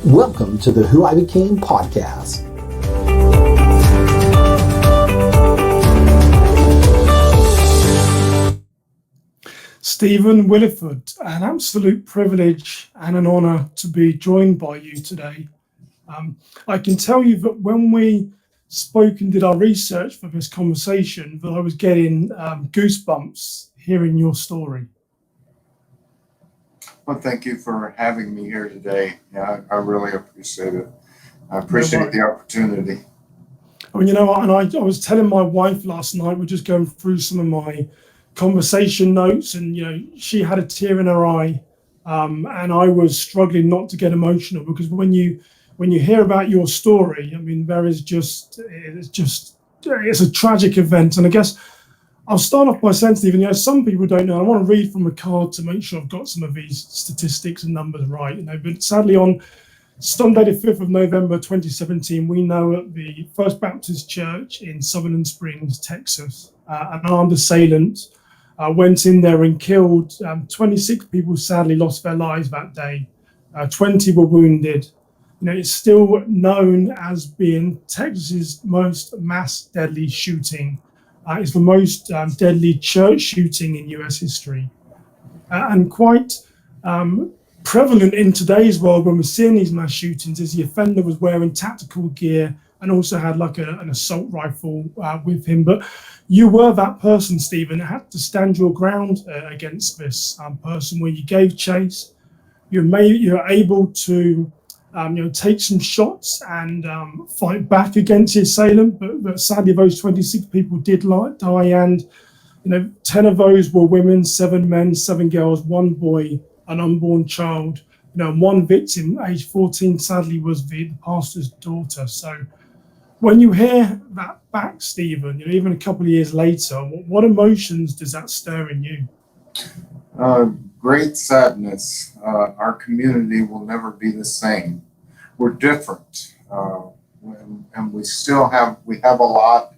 Welcome to the Who I Became podcast. Stephen Willeford, an absolute privilege and an honour to be joined by you today. I can tell you that when we spoke and did our research for this conversation, that I was getting goosebumps hearing your story. Well, thank you for having me here today. Yeah, I really appreciate it. I appreciate the opportunity. I mean, you know what, and I was telling my wife last night, we're just going through some of my conversation notes, and she had a tear in her eye, and I was struggling not to get emotional, because when you hear about your story, I mean, it's a tragic event. And I guess I'll start off by saying, Stephen, some people don't know. I want to read from a card to make sure I've got some of these statistics and numbers right. But sadly, on Sunday, the 5th of November, 2017, we know at the First Baptist Church in Sutherland Springs, Texas, an armed assailant went in there and killed 26 people. Sadly, lost their lives that day. 20 were wounded. It's still known as being Texas's most mass deadly shooting. It's the most deadly church shooting in US history, and quite prevalent in today's world when we're seeing these mass shootings is the offender was wearing tactical gear and also had like an assault rifle with him. But you were that person, Stephen, that had to stand your ground against this person, where you gave chase. You're able to take some shots and fight back against the assailant, but sadly those 26 people did die, and 10 of those were women, 7 men, 7 girls, 1 boy, an unborn child. One victim, age 14, sadly was the pastor's daughter. So when you hear that back, Stephen, even a couple of years later, what emotions does that stir in you? Great sadness. Our community will never be the same. We're different, and we have a lot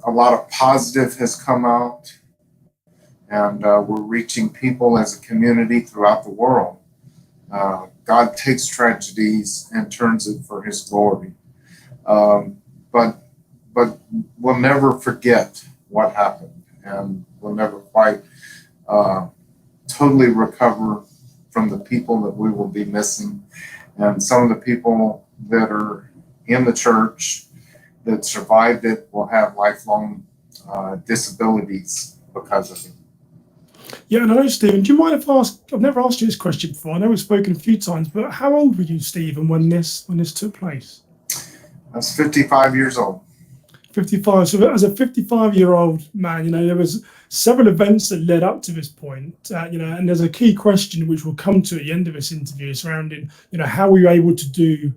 of positive has come out, and we're reaching people as a community throughout the world. God takes tragedies and turns it for His glory, but we'll never forget what happened, and we'll never quite totally recover from the people that we will be missing. And some of the people that are in the church that survived it will have lifelong disabilities because of it. Yeah, and I know, Stephen, do you mind if I've never asked you this question before. I know we've spoken a few times, but how old were you, Stephen, when this took place? I was 55 years old. 55. So as a 55-year-old man, there was several events that led up to this point, and there's a key question which we'll come to at the end of this interview surrounding, how were you able to do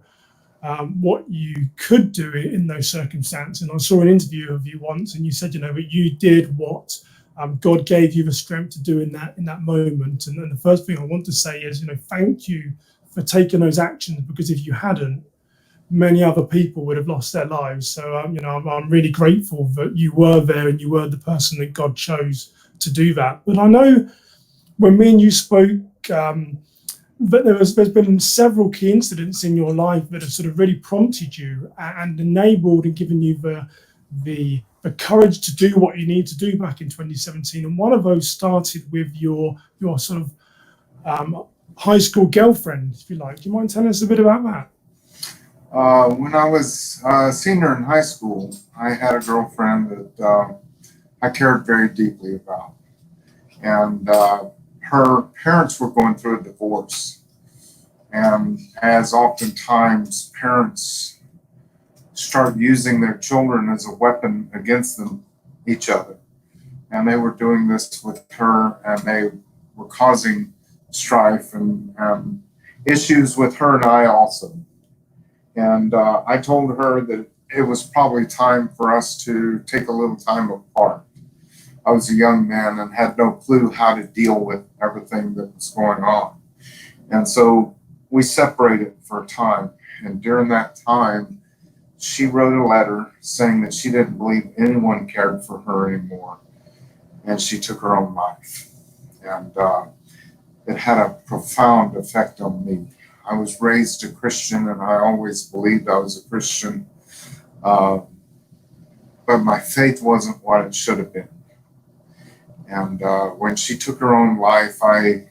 what you could do in those circumstances. And I saw an interview of you once, and you said, that you did what God gave you the strength to do in that moment. And then the first thing I want to say is, thank you for taking those actions, because if you hadn't, many other people would have lost their lives. So, I'm really grateful that you were there and you were the person that God chose to do that. But I know when me and you spoke, that there's been several key incidents in your life that have sort of really prompted you and enabled and given you the courage to do what you need to do back in 2017. And one of those started with your sort of high school girlfriend, if you like. Do you mind telling us a bit about that? When I was a senior in high school, I had a girlfriend that I cared very deeply about. And her parents were going through a divorce. And as oftentimes parents start using their children as a weapon against each other. And they were doing this with her, and they were causing strife and issues with her and I also. And I told her that it was probably time for us to take a little time apart. I was a young man and had no clue how to deal with everything that was going on. And so we separated for a time. And during that time, she wrote a letter saying that she didn't believe anyone cared for her anymore. And she took her own life. And it had a profound effect on me. I was raised a Christian, and I always believed I was a Christian. But my faith wasn't what it should have been. And when she took her own life, I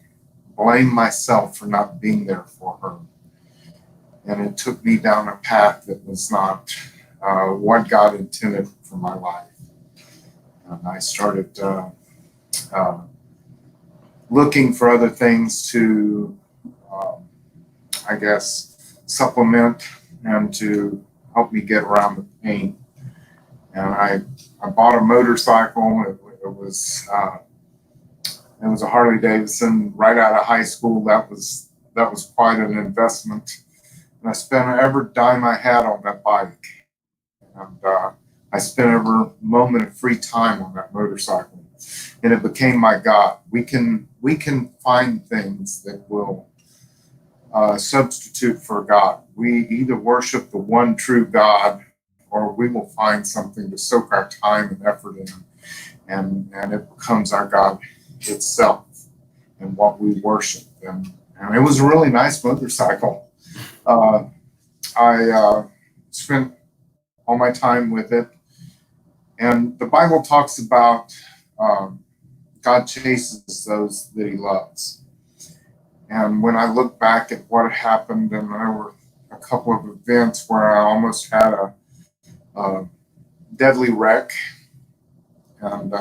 blamed myself for not being there for her. And it took me down a path that was not what God intended for my life. And I started looking for other things to, I guess, supplement and to help me get around the pain. And I bought a motorcycle. It was a Harley Davidson right out of high school. That was quite an investment. And I spent every dime I had on that bike. And I spent every moment of free time on that motorcycle. And it became my God. We can find things that will substitute for God. We either worship the one true God, or we will find something to soak our time and effort in. And it becomes our God itself and what we worship. And it was a really nice motorcycle. I spent all my time with it. And the Bible talks about God chases those that he loves. And when I look back at what happened, and there were a couple of events where I almost had a deadly wreck. And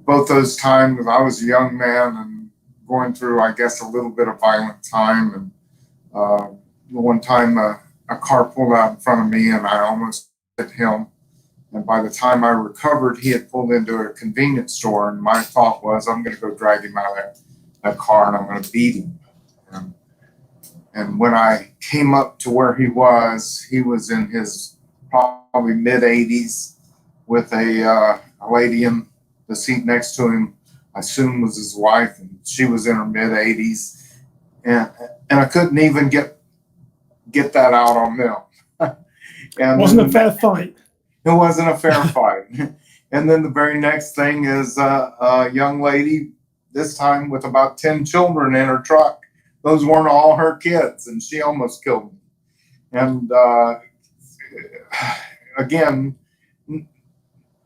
both those times I was a young man and going through, I guess, a little bit of violent time. And one time a car pulled out in front of me and I almost hit him. And by the time I recovered, he had pulled into a convenience store. And my thought was, I'm going to go drag him out of that car and I'm going to beat him. And when I came up to where he was in his probably mid-80s with a lady in the seat next to him, I assume was his wife, and she was in her mid-80s. And I couldn't even get that out on them. And wasn't a fair fight. It wasn't a fair fight. And then the very next thing is a young lady, this time with about 10 children in her truck. Those weren't all her kids, and she almost killed me. And again,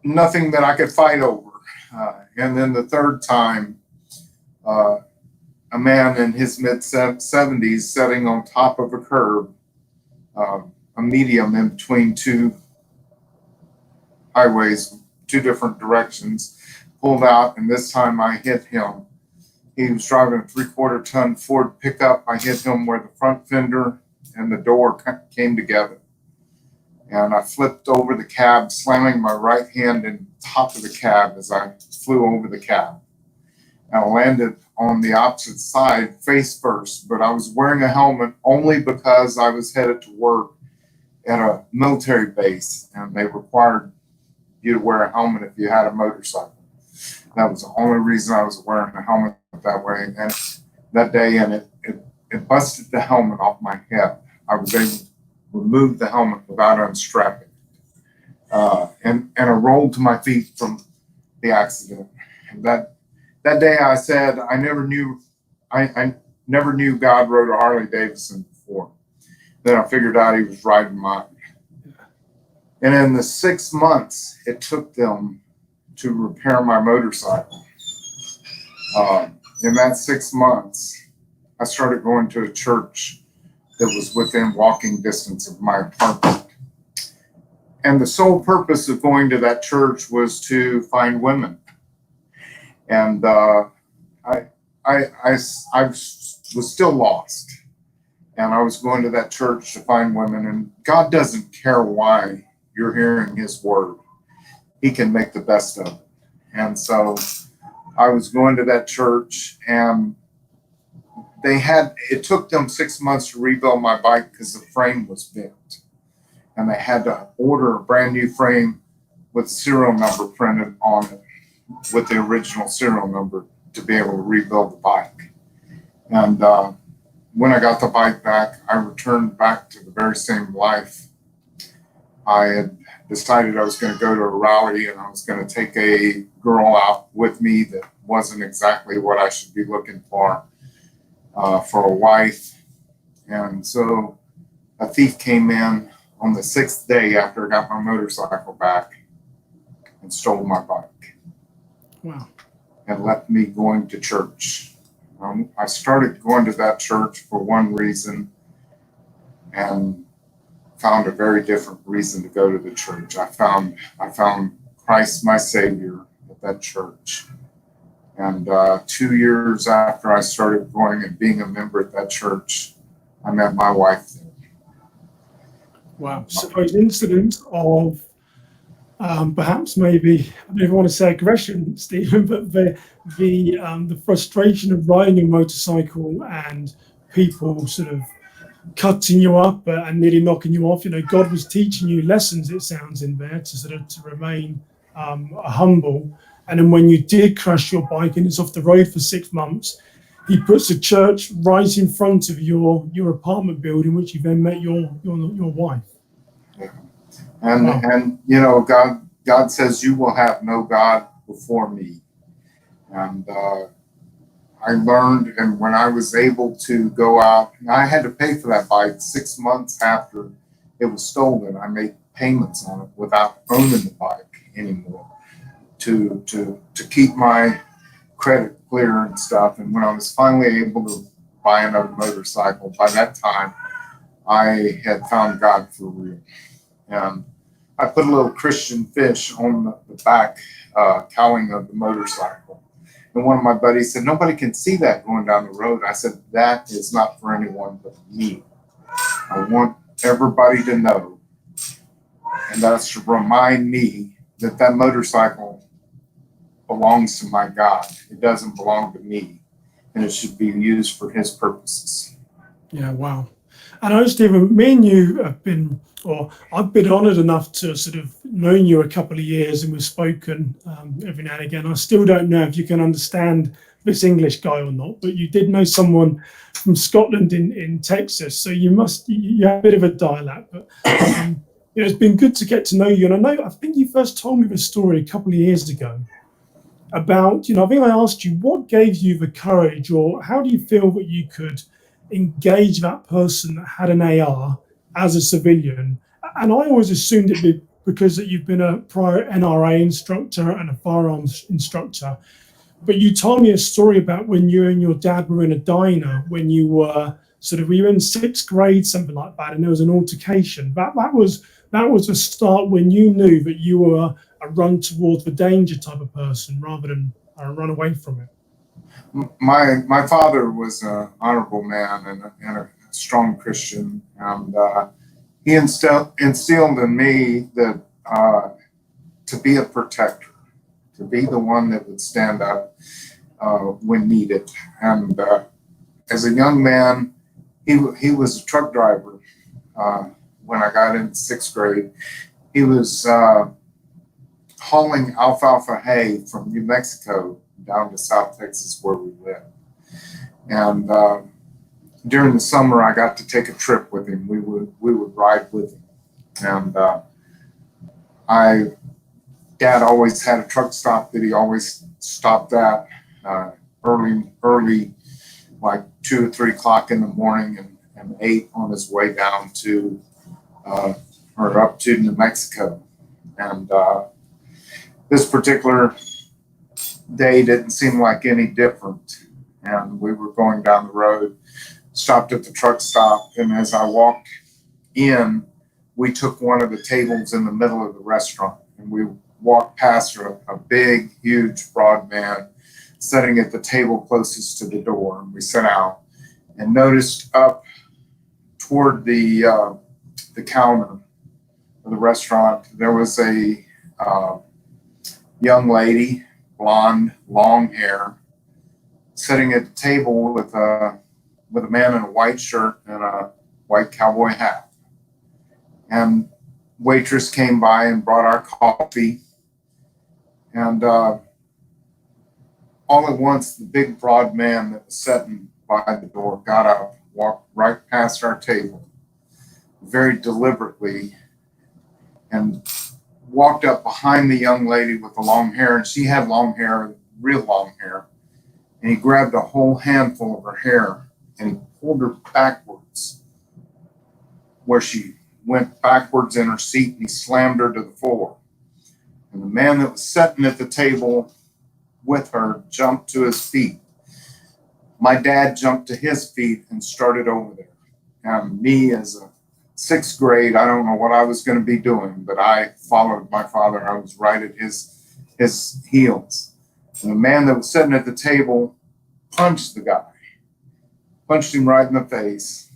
nothing that I could fight over. And then the third time, a man in his mid-70s sitting on top of a curb, a medium in between two highways, two different directions, pulled out, and this time I hit him. He was driving a 3/4-ton Ford pickup. I hit him where the front fender and the door came together. And I flipped over the cab, slamming my right hand in the top of the cab as I flew over the cab. And I landed on the opposite side, face first, but I was wearing a helmet only because I was headed to work at a military base, and they required you to wear a helmet if you had a motorcycle. That was the only reason I was wearing a helmet that way. And that day, and it busted the helmet off my head. I was able to remove the helmet without unstrapping it. And I rolled to my feet from the accident. And that day I said, I never knew God rode a Harley Davidson before. Then I figured out he was riding mine. And in the 6 months it took them to repair my motorcycle, in that 6 months, I started going to a church that was within walking distance of my apartment. And the sole purpose of going to that church was to find women. And I was still lost. And I was going to that church to find women. And God doesn't care why you're hearing his word. He can make the best of it. And so I was going to that church, and it took them 6 months to rebuild my bike because the frame was bent. And they had to order a brand new frame with serial number printed on it with the original serial number to be able to rebuild the bike. And when I got the bike back, I returned back to the very same life. I had decided I was going to go to a rally, and I was going to take a girl out with me that wasn't exactly what I should be looking for a wife. And so a thief came in on the 6th day after I got my motorcycle back and stole my bike. Wow. And left me going to church. I started going to that church for one reason and found a very different reason to go to the church. I found Christ my Savior at that church. And 2 years after I started going and being a member at that church, I met my wife there. Wow. So an incident of perhaps maybe, I don't even want to say aggression, Stephen, but the frustration of riding a motorcycle and people sort of cutting you up and nearly knocking you off. God was teaching you lessons, it sounds, in there to remain humble. And then when you did crash your bike and it's off the road for 6 months, he puts a church right in front of your apartment building, which you then met your wife. Yeah. And God says, you will have no God before me. And I learned, and when I was able to go out, I had to pay for that bike 6 months after it was stolen. I made payments on it without owning the bike anymore to keep my credit clear and stuff. And when I was finally able to buy another motorcycle, by that time, I had found God for real. And I put a little Christian fish on the back cowling of the motorcycle. And one of my buddies said, nobody can see that going down the road. I said, that is not for anyone but me. I want everybody to know, and that's to remind me that motorcycle belongs to my God. It doesn't belong to me, and it should be used for his purposes. Yeah, wow. And I know, Stephen, me and you have been, or I've been honoured enough to sort of known you a couple of years, and we've spoken every now and again. I still don't know if you can understand this English guy or not, but you did know someone from Scotland in Texas, so you have a bit of a dialect. But it's been good to get to know you. And I think you first told me the story a couple of years ago about, I think I asked you, what gave you the courage, or how do you feel that you could engage that person that had an AR as a civilian? And I always assumed it'd be because that you've been a prior NRA instructor and a firearms instructor. But you told me a story about when you and your dad were in a diner when you were we were in 6th grade, something like that, and there was an altercation. That was a start when you knew that you were a run towards the danger type of person rather than run away from it. My father was an honorable man and a strong Christian, and he instilled in me that to be a protector, to be the one that would stand up when needed. And as a young man, he was a truck driver. When I got into 6th grade, he was hauling alfalfa hay from New Mexico down to South Texas where we live. And during the summer, I got to take a trip with him. We would ride with him. And Dad always had a truck stop that he always stopped at early, like 2 or 3 o'clock in the morning, and ate on his way down to or up to New Mexico. And this particular day didn't seem like any different. And we were going down the road, stopped at the truck stop, and as I walked in, we took one of the tables in the middle of the restaurant, and we walked past a big, huge, broad man sitting at the table closest to the door. And we sat out and noticed up toward the counter of the restaurant, there was a young lady, blonde, long hair, sitting at the table with a man in a white shirt and a white cowboy hat. And waitress came by and brought our coffee. And all at once, the big broad man that was sitting by the door got up, walked right past our table, very deliberately, and walked up behind the young lady with the long hair. And she had long hair, real long hair. And he grabbed a whole handful of her hair and he pulled her backwards where she went backwards in her seat, and he slammed her to the floor. And the man that was sitting at the table with her jumped to his feet. My dad jumped to his feet and started over there. And me, as a sixth grade, I don't know what I was going to be doing, but I followed my father. I was right at his heels. And the man that was sitting at the table punched the guy, punched him right in the face,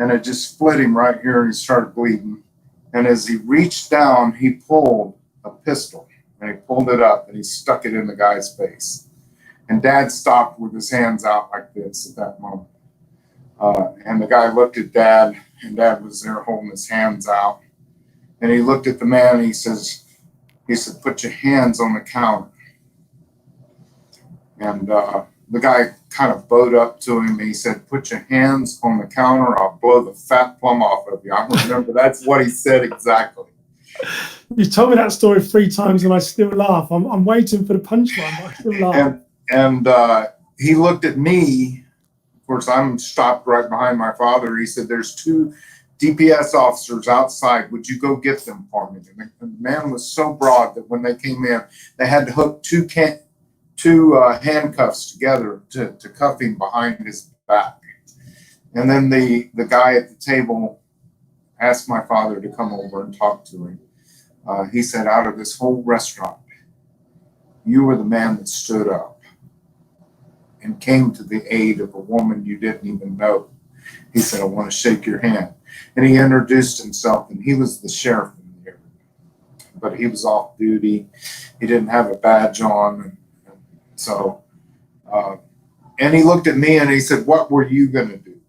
and it just split him right here, and he started bleeding. And as he reached down, he pulled a pistol, and he pulled it up, and he stuck it in the guy's face. And Dad stopped with his hands out like this at that moment. And the guy looked at Dad, and Dad was there holding his hands out. And he looked at the man, and he said, put your hands on the counter. And the guy kind of bowed up to him, and he said, put your hands on the counter, I'll blow the fat plum off of you. I remember that's what he said exactly. You told me that story 3 times and I still laugh. I'm waiting for the punchline, but I still laugh. And he looked at me. Of course, I'm stopped right behind my father. He said, there's 2 DPS officers outside. Would you go get them for me? And the man was so broad that when they came in, they had to hook 2 handcuffs together to cuff him behind his back. And then the guy at the table asked my father to come over and talk to him. He said, out of this whole restaurant, you were the man that stood up and came to the aid of a woman you didn't even know. He said, I want to shake your hand. And he introduced himself, and he was the sheriff in the area. But he was off duty. He didn't have a badge on. So, and he looked at me and he said, what were you going to do?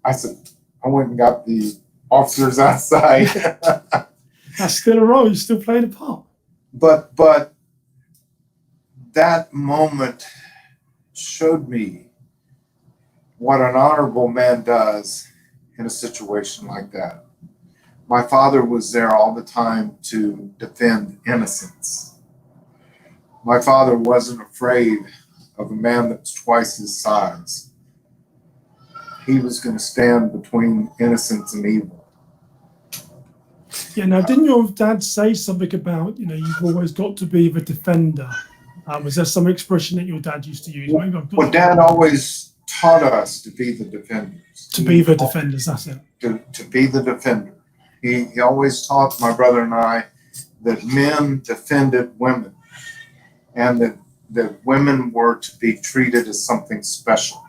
I said, I went and got the officers outside. That's still a role. You still played a part. But that moment showed me what an honorable man does in a situation like that. My father was there all the time to defend innocence. My father wasn't afraid of a man that was twice his size. He was going to stand between innocence and evil. Yeah, now, didn't your dad say something about, you've always got to be the defender? Was there some expression that your dad used to use? Well, Dad always taught us to be the defenders. To be the defenders, that's it. To be the defender. He always taught my brother and I that men defended women, and that women were to be treated as something special.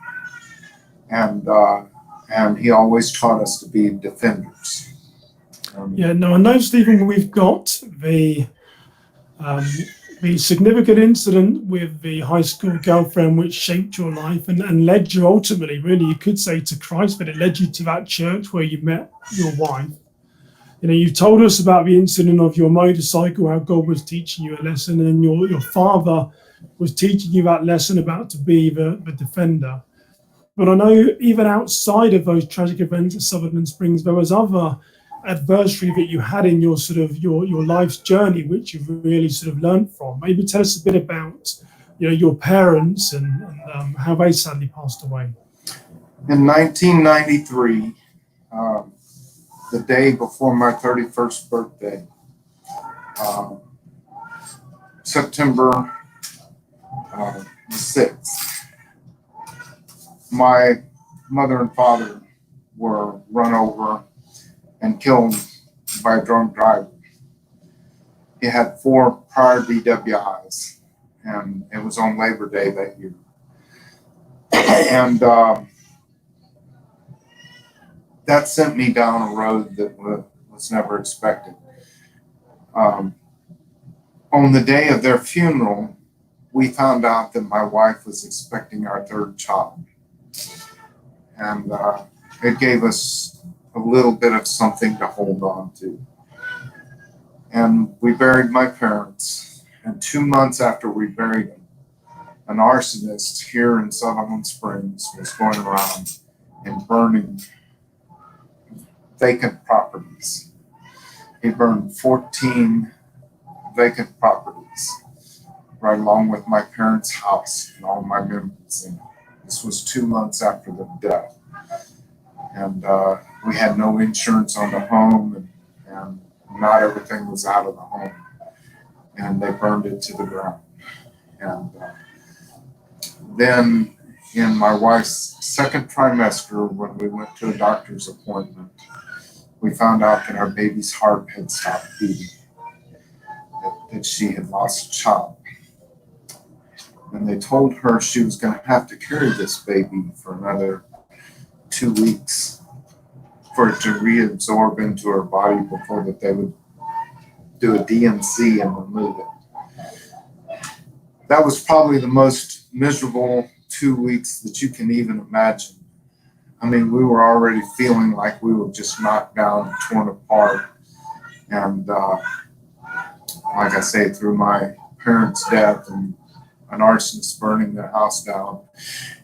And he always taught us to be defenders. Yeah, no, I know, Stephen, we've got the significant incident with the high school girlfriend which shaped your life and led you ultimately, really, you could say, to Christ, but it led you to that church where you met your wife. You told us about the incident of your motorcycle, how God was teaching you a lesson, and your father was teaching you that lesson about to be the defender. But I know even outside of those tragic events at Sutherland Springs, there was other adversity that you had in your your life's journey, which you've really sort of learned from. Maybe tell us a bit about your parents and how they sadly passed away. In 1993, the day before my 31st birthday, September the 6th, my mother and father were run over and killed by a drunk driver. He had 4 prior DWIs, and it was on Labor Day that year. And that sent me down a road that was never expected. On the day of their funeral, we found out that my wife was expecting our 3rd child. And it gave us a little bit of something to hold on to. And we buried my parents. And 2 months after we buried them, an arsonist here in Sutherland Springs was going around and burning vacant properties. He burned 14 vacant properties right along with my parents' house and all my memories in it. This was 2 months after the death. And we had no insurance on the home, and not everything was out of the home. And they burned it to the ground. And then in my wife's second trimester, when we went to a doctor's appointment, we found out that our baby's heart had stopped beating, that she had lost a child. And they told her she was going to have to carry this baby for another 2 weeks for it to reabsorb into her body before that they would do a D&C and remove it. That was probably the most miserable 2 weeks that you can even imagine. I mean, we were already feeling like we were just knocked down, torn apart. And like I say, through my parents' death and an arsonist burning their house down.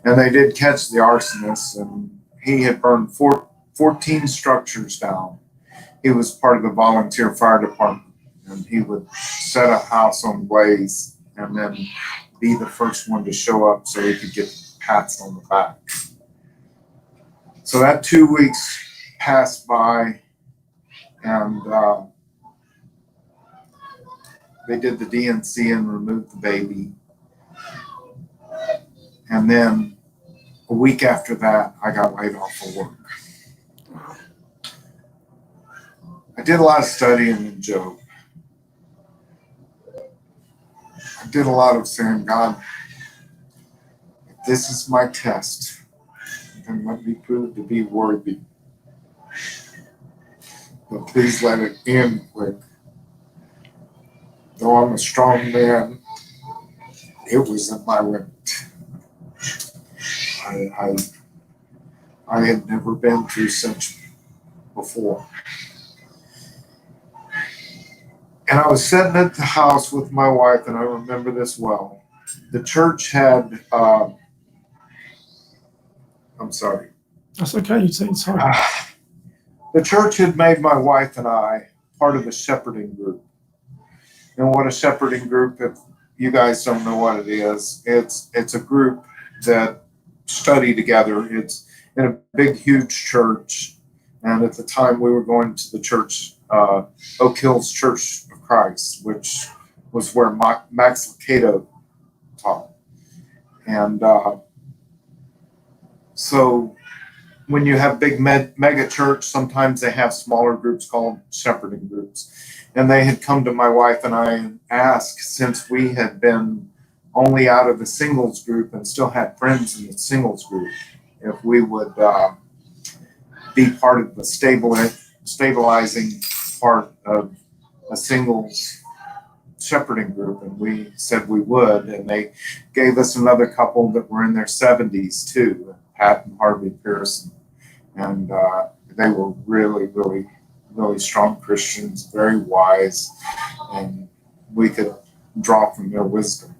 And they did catch the arsonist, and he had burned 14 structures down. He was part of the volunteer fire department, and he would set a house on blaze and then be the first one to show up so he could get pats on the back. So that 2 weeks passed by, and they did the D&C and removed the baby. And then a week after that, I got laid off of work. I did a lot of studying in Job. I did a lot of saying, God, if this is my test, then let me prove to be worthy. But please let it end quick. Though I'm a strong man, it was in my limit. I had never been through such before. And I was sitting at the house with my wife, and I remember this well. The church had, I'm sorry. That's okay, you say it's hard. The church had made my wife and I part of a shepherding group. And what a shepherding group, if you guys don't know what it is, it's a group that study together. It's in a big, huge church. And at the time we were going to the church, Oak Hills Church of Christ, which was where Max Lucado taught. And so when you have big mega church, sometimes they have smaller groups called shepherding groups. And they had come to my wife and I and asked, since we had been only out of the singles group and still had friends in the singles group, if we would be part of the stabilizing part of a singles shepherding group. And we said we would. And they gave us another couple that were in their 70s too, Pat and Harvey Pearson. And they were really, really, really strong Christians, very wise, and we could draw from their wisdom.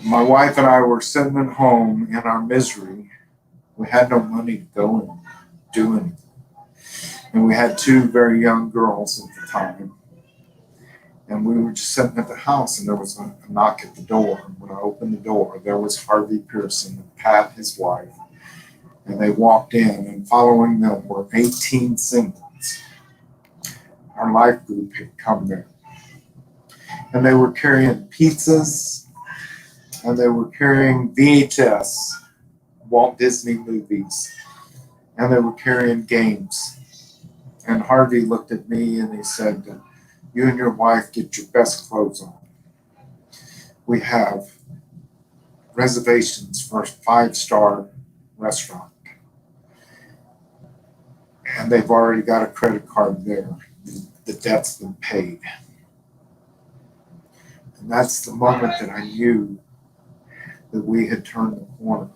My wife and I were sitting at home in our misery. We had no money to go and do anything. And we had two very young girls at the time. And we were just sitting at the house, and there was a knock at the door. And when I opened the door, there was Harvey Pearson and Pat, his wife. And they walked in, and following them were 18 singles. Our life group had come there. And they were carrying pizzas, and they were carrying VHS, Walt Disney movies, and they were carrying games. And Harvey looked at me and he said, you and your wife get your best clothes on. We have reservations for a 5-star restaurant. And they've already got a credit card there. The debt's been paid. And that's the moment that I knew that we had turned the corner.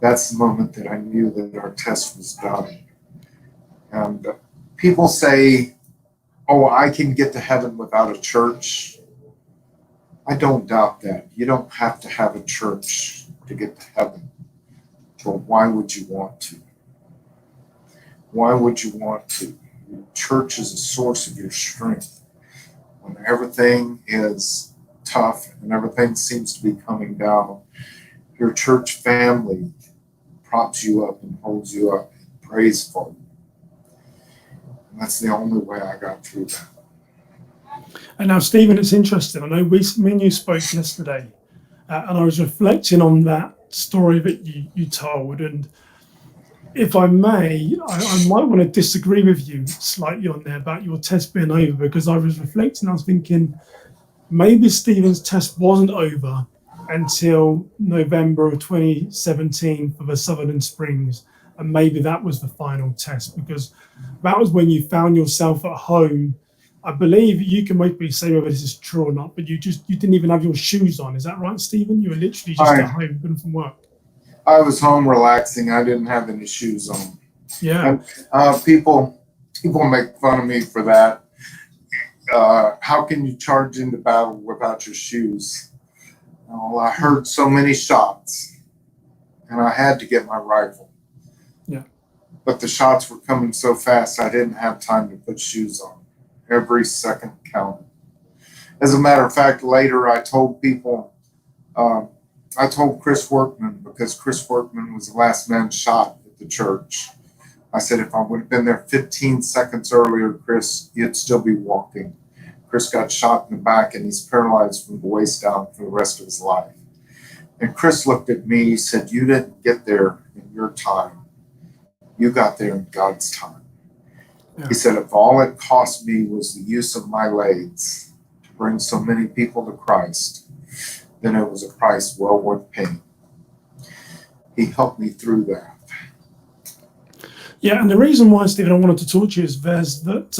That's the moment that I knew that our test was done. And people say, oh, I can get to heaven without a church. I don't doubt that. You don't have to have a church to get to heaven. But why would you want to? Why would you want to? Your church is a source of your strength. When everything is tough and everything seems to be coming down, your church family props you up and holds you up, prays for you. And that's the only way I got through that. And now, Stephen, it's interesting. I know me and you spoke yesterday, and I was reflecting on that story that you told. And if I may, I might want to disagree with you slightly on there about your test being over, because I was reflecting, I was thinking maybe Stephen's test wasn't over until November of 2017 for the Sutherland Springs. And maybe that was the final test, because that was when you found yourself at home. I believe you can maybe say whether this is true or not, but you didn't even have your shoes on. Is that right, Stephen? You were literally just at home, coming from work. I was home relaxing. I didn't have any shoes on. Yeah. And, people make fun of me for that. How can you charge into battle without your shoes? Well, I heard so many shots, and I had to get my rifle. Yeah. But the shots were coming so fast, I didn't have time to put shoes on. Every second counted. As a matter of fact, later I told people, I told Chris Workman, because Chris Workman was the last man shot at the church. I said, if I would have been there 15 seconds earlier, Chris, you'd still be walking. Chris got shot in the back and he's paralyzed from the waist down for the rest of his life. And Chris looked at me, he said, you didn't get there in your time. You got there in God's time. Yeah. He said, if all it cost me was the use of my legs to bring so many people to Christ, then it was a price well worth paying. He helped me through that. Yeah, and the reason why, Stephen, I wanted to talk to you is that,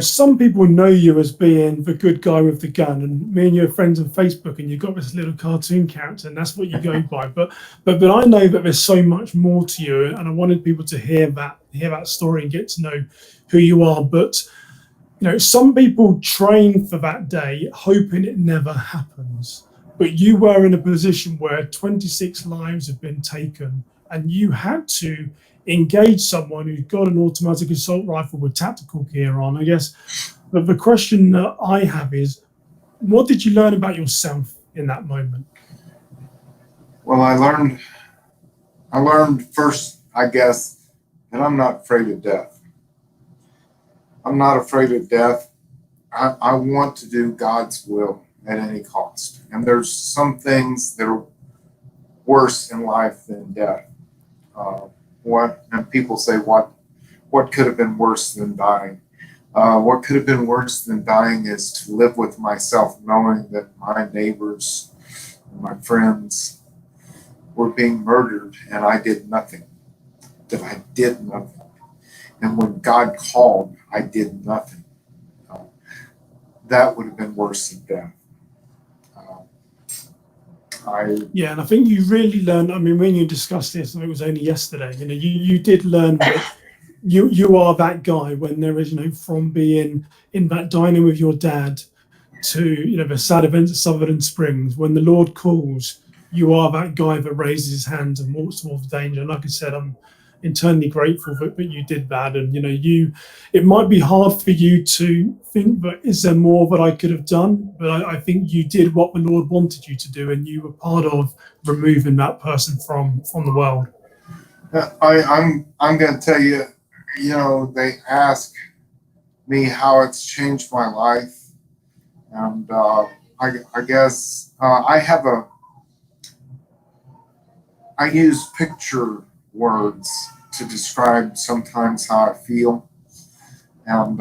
some people know you as being the good guy with the gun, and me and you are friends on Facebook, and you've got this little cartoon character, and that's what you go by. But I know that there's so much more to you, and I wanted people to hear that story and get to know who you are. But some people train for that day, hoping it never happens. But you were in a position where 26 lives have been taken, and you had to engage someone who's got an automatic assault rifle with tactical gear on. I guess the question that I have is, what did you learn about yourself in that moment? Well, I learned first, I guess, that I'm not afraid of death. I'm not afraid of death. I want to do God's will at any cost. And there's some things that are worse in life than death. And people say, what could have been worse than dying? What could have been worse than dying is to live with myself, knowing that my neighbors and my friends were being murdered and I did nothing. That I did nothing. And when God called, I did nothing. That would have been worse than death. And I think you really learned. I mean, when you discussed this, and it was only yesterday, you did learn that you are that guy when there is, from being in that dining with your dad to, the sad events at Sutherland Springs, when the Lord calls, you are that guy that raises his hands and walks towards danger. And like I said, I'm internally grateful that you did that. And, it might be hard for you to think, but is there more that I could have done? But I think you did what the Lord wanted you to do, and you were part of removing that person from the world. I'm going to tell you, they ask me how it's changed my life. And I guess I use picture words to describe sometimes how I feel. And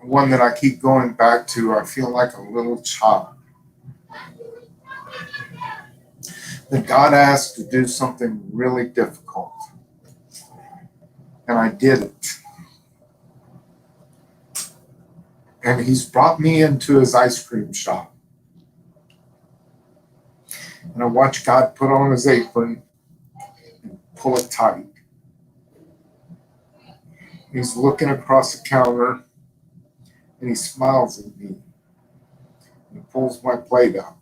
one that I keep going back to, I feel like a little child. That God asked to do something really difficult. And I did it. And he's brought me into his ice cream shop. And I watch God put on his apron and pull it tight. He's looking across the counter and he smiles at me. And he pulls my plate up.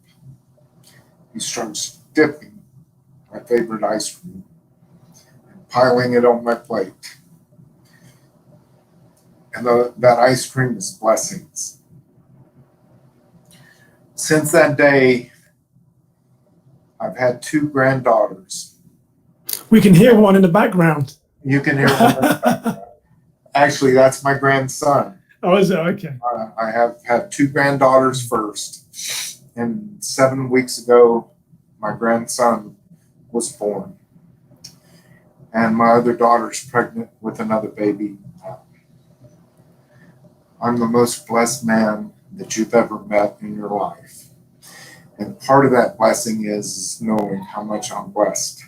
He starts dipping my favorite ice cream and piling it on my plate. And that ice cream is blessings. Since that day, I've had 2 granddaughters We can hear one in the background. You can hear one. Actually, that's my grandson. Oh, is it? Okay. I have had two granddaughters first, and 7 weeks ago, my grandson was born. And my other daughter's pregnant with another baby. I'm the most blessed man that you've ever met in your life. And part of that blessing is knowing how much I'm blessed.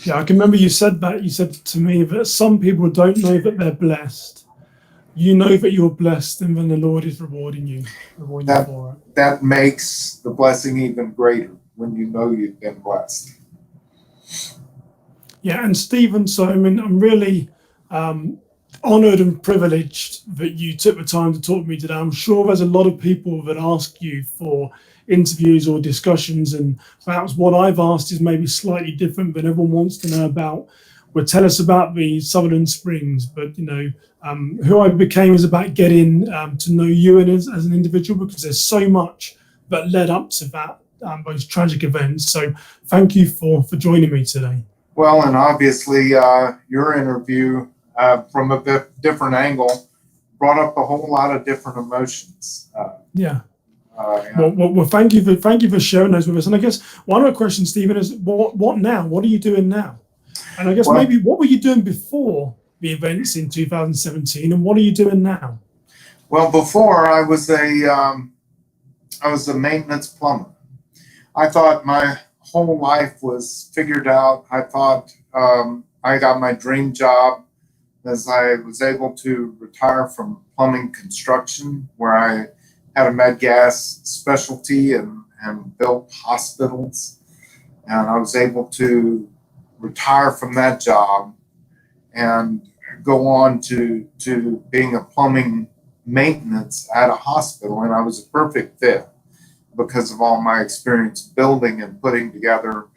Yeah, I can remember you said that. You said to me that some people don't know that they're blessed. You know that you're blessed, and then the Lord is rewarding you for it. That makes the blessing even greater when you know you've been blessed. Yeah, and Stephen, so I mean, I'm really honored and privileged that you took the time to talk to me today. I'm sure there's a lot of people that ask you for interviews or discussions, and perhaps what I've asked is maybe slightly different than everyone wants to know about. Well, tell us about the Sutherland Springs, but Who I Became is about getting to know you and as an individual, because there's so much that led up to that, those tragic events. So thank you for joining me today. Well, and obviously your interview from a different angle brought up a whole lot of different emotions. Well, thank you for sharing those with us. And I guess one other question, Stephen, is what now? What are you doing now? And I guess maybe what were you doing before the events in 2017, and what are you doing now? Well, before I was a maintenance plumber. I thought my whole life was figured out. I thought I got my dream job as I was able to retire from plumbing construction, where I had a med gas specialty and built hospitals. And I was able to retire from that job and go on to being a plumbing maintenance at a hospital. And I was a perfect fit because of all my experience building and putting together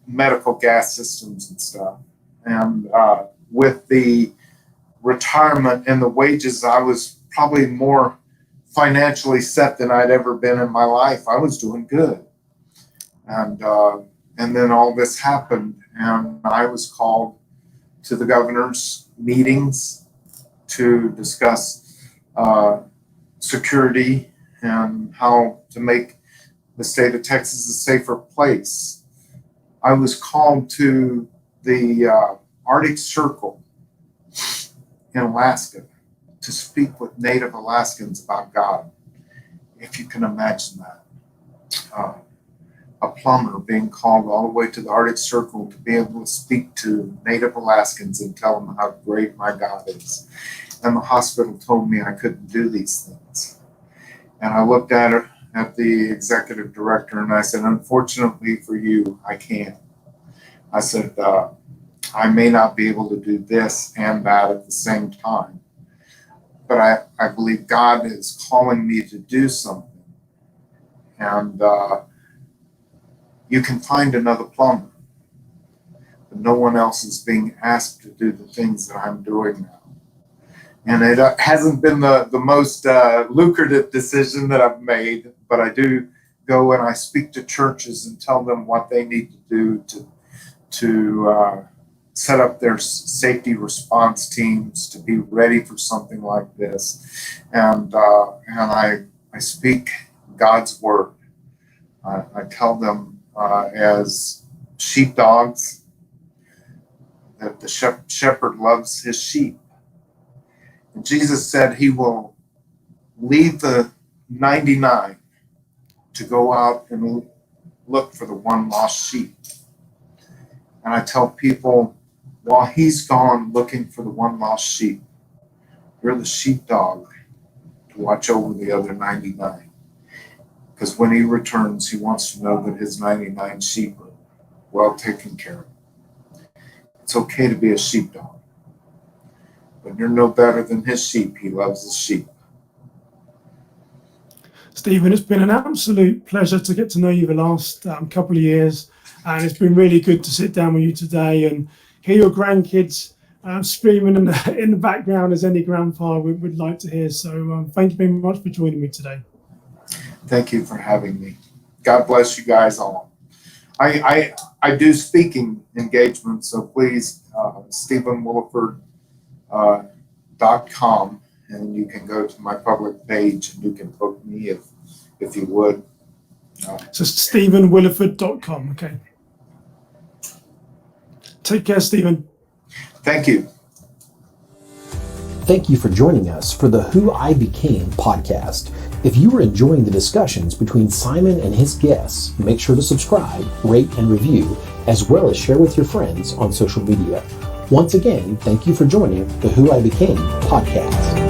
medical gas systems and stuff. And with the retirement and the wages, I was probably more financially set than I'd ever been in my life. I was doing good. And then all this happened, and I was called to the governor's meetings to discuss security and how to make the state of Texas a safer place. I was called to the Arctic Circle in Alaska to speak with Native Alaskans about God. If you can imagine that. A plumber being called all the way to the Arctic Circle to be able to speak to Native Alaskans and tell them how great my God is. And the hospital told me I couldn't do these things. And I looked at her, at the executive director, and I said, unfortunately for you, I can't. I said, I may not be able to do this and that at the same time, but I believe God is calling me to do something. And you can find another plumber, but no one else is being asked to do the things that I'm doing now. And it hasn't been the most lucrative decision that I've made, but I do go and I speak to churches and tell them what they need to do to set up their safety response teams to be ready for something like this. And I speak God's word. I tell them as sheepdogs that the shepherd loves his sheep. And Jesus said he will leave the 99 to go out and look for the one lost sheep. And I tell people, while he's gone looking for the one lost sheep, you're the sheepdog to watch over the other 99. Because when he returns, he wants to know that his 99 sheep are well taken care of. It's okay to be a sheepdog, but you're no better than his sheep. He loves his sheep. Stephen, it's been an absolute pleasure to get to know you the last couple of years, and it's been really good to sit down with you today and hear your grandkids screaming in the background, as any grandpa would like to hear. So thank you very much for joining me today. Thank you for having me. God bless you guys all. I do speaking engagements, so please, StephenWilleford.com, and you can go to my public page and you can book me if you would. So StephenWilleford.com. Okay. Take care, Stephen. Thank you. Thank you for joining us for the Who I Became podcast. If you are enjoying the discussions between Simon and his guests, make sure to subscribe, rate, and review, as well as share with your friends on social media. Once again, thank you for joining the Who I Became podcast.